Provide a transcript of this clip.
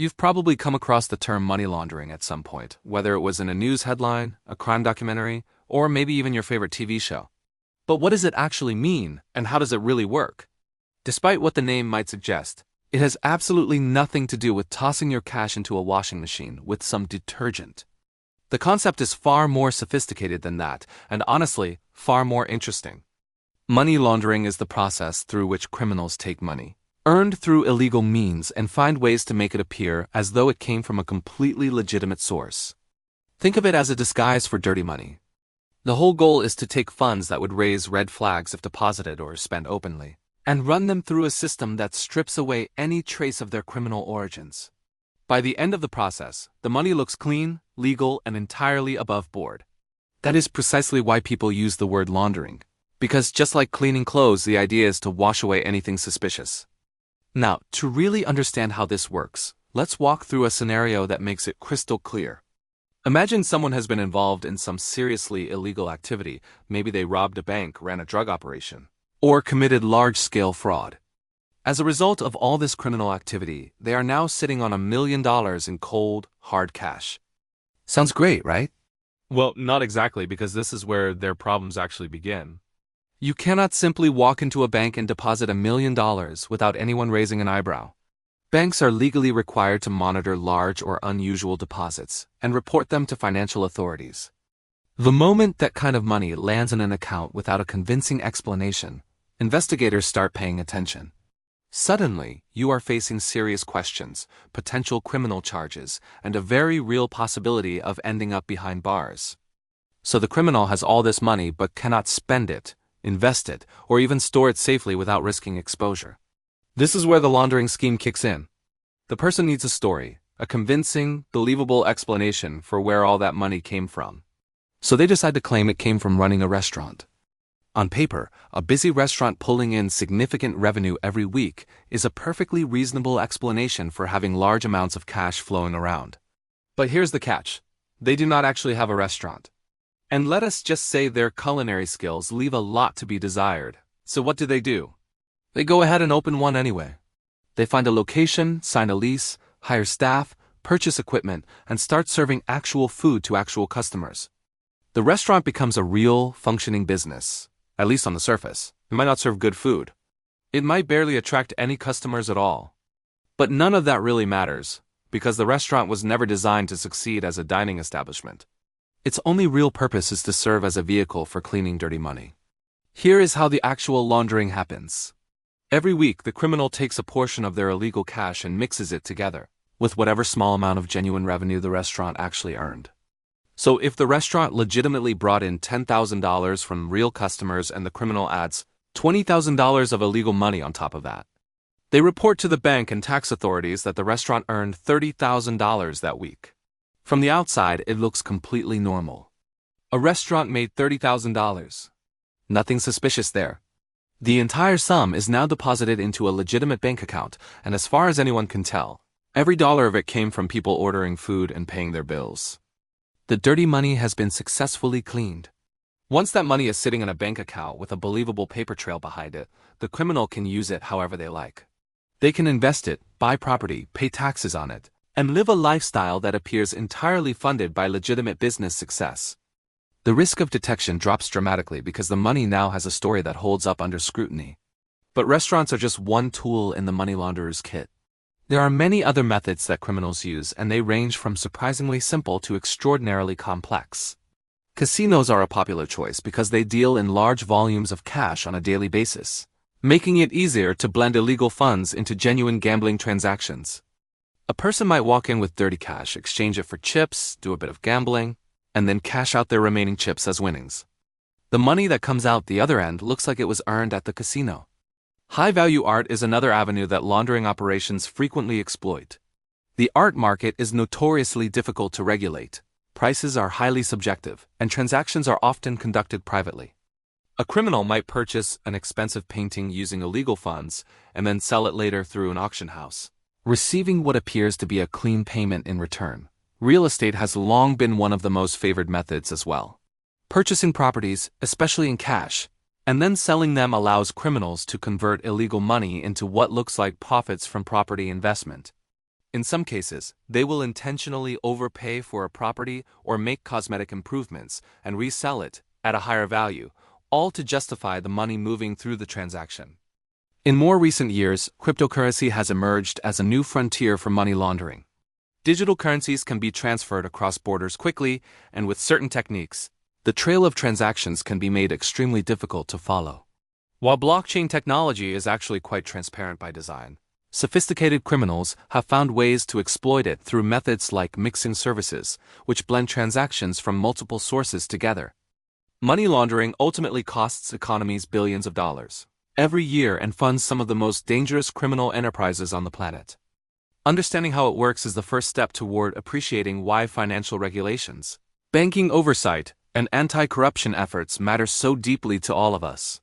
You've probably come across the term money laundering at some point, whether it was in a news headline, a crime documentary, or maybe even your favorite TV show. But what does it actually mean, and how does it really work? Despite what the name might suggest, it has absolutely nothing to do with tossing your cash into a washing machine with some detergent. The concept is far more sophisticated than that, and honestly, far more interesting. Money laundering is the process through which criminals take money, earned through illegal means, and find ways to make it appear as though it came from a completely legitimate source. Think of it as a disguise for dirty money. The whole goal is to take funds that would raise red flags if deposited or spent openly, and run them through a system that strips away any trace of their criminal origins. By the end of the process, the money looks clean, legal, and entirely above board. That is precisely why people use the word laundering, because just like cleaning clothes, the idea is to wash away anything suspicious. Now, to really understand how this works, let's walk through a scenario that makes it crystal clear. Imagine someone has been involved in some seriously illegal activity. Maybe they robbed a bank, ran a drug operation, or committed large-scale fraud. As a result of all this criminal activity, they are now sitting on $1 million in cold, hard cash. Sounds great, right? Well, not exactly, because this is where their problems actually begin. You cannot simply walk into a bank and deposit $1 million without anyone raising an eyebrow. Banks are legally required to monitor large or unusual deposits and report them to financial authorities. The moment that kind of money lands in an account without a convincing explanation, investigators start paying attention. Suddenly, you are facing serious questions, potential criminal charges, and a very real possibility of ending up behind bars. So the criminal has all this money but cannot spend it, invest it, or even store it safely without risking exposure. This is where the laundering scheme kicks in. The person needs a story, a convincing, believable explanation for where all that money came from. So they decide to claim it came from running a restaurant. On paper, a busy restaurant pulling in significant revenue every week is a perfectly reasonable explanation for having large amounts of cash flowing around. But here's the catch. They do not actually have a restaurant. And let us just say their culinary skills leave a lot to be desired. So what do? They go ahead and open one anyway. They find a location, sign a lease, hire staff, purchase equipment, and start serving actual food to actual customers. The restaurant becomes a real, functioning business. At least on the surface. It might not serve good food. It might barely attract any customers at all. But none of that really matters, because the restaurant was never designed to succeed as a dining establishment. Its only real purpose is to serve as a vehicle for cleaning dirty money. Here is how the actual laundering happens. Every week, the criminal takes a portion of their illegal cash and mixes it together with whatever small amount of genuine revenue the restaurant actually earned. So if the restaurant legitimately brought in $10,000 from real customers and the criminal adds $20,000 of illegal money on top of that, they report to the bank and tax authorities that the restaurant earned $30,000 that week. From the outside, it looks completely normal. A restaurant made $30,000. Nothing suspicious there. The entire sum is now deposited into a legitimate bank account, and as far as anyone can tell, every dollar of it came from people ordering food and paying their bills. The dirty money has been successfully cleaned. Once that money is sitting in a bank account with a believable paper trail behind it, the criminal can use it however they like. They can invest it, buy property, pay taxes on it, and live a lifestyle that appears entirely funded by legitimate business success. The risk of detection drops dramatically because the money now has a story that holds up under scrutiny. But restaurants are just one tool in the money launderer's kit. There are many other methods that criminals use, and they range from surprisingly simple to extraordinarily complex. Casinos are a popular choice because they deal in large volumes of cash on a daily basis, making it easier to blend illegal funds into genuine gambling transactions. A person might walk in with dirty cash, exchange it for chips, do a bit of gambling, and then cash out their remaining chips as winnings. The money that comes out the other end looks like it was earned at the casino. High-value art is another avenue that laundering operations frequently exploit. The art market is notoriously difficult to regulate. Prices are highly subjective, and transactions are often conducted privately. A criminal might purchase an expensive painting using illegal funds and then sell it later through an auction house, receiving what appears to be a clean payment in return. Real estate has long been one of the most favored methods as well. Purchasing properties, especially in cash, and then selling them allows criminals to convert illegal money into what looks like profits from property investment. In some cases, they will intentionally overpay for a property or make cosmetic improvements and resell it at a higher value, all to justify the money moving through the transaction. In more recent years, cryptocurrency has emerged as a new frontier for money laundering. Digital currencies can be transferred across borders quickly, and with certain techniques, the trail of transactions can be made extremely difficult to follow. While blockchain technology is actually quite transparent by design, sophisticated criminals have found ways to exploit it through methods like mixing services, which blend transactions from multiple sources together. Money laundering ultimately costs economies billions of dollars every year and funds some of the most dangerous criminal enterprises on the planet. Understanding how it works is the first step toward appreciating why financial regulations, banking oversight, and anti-corruption efforts matter so deeply to all of us.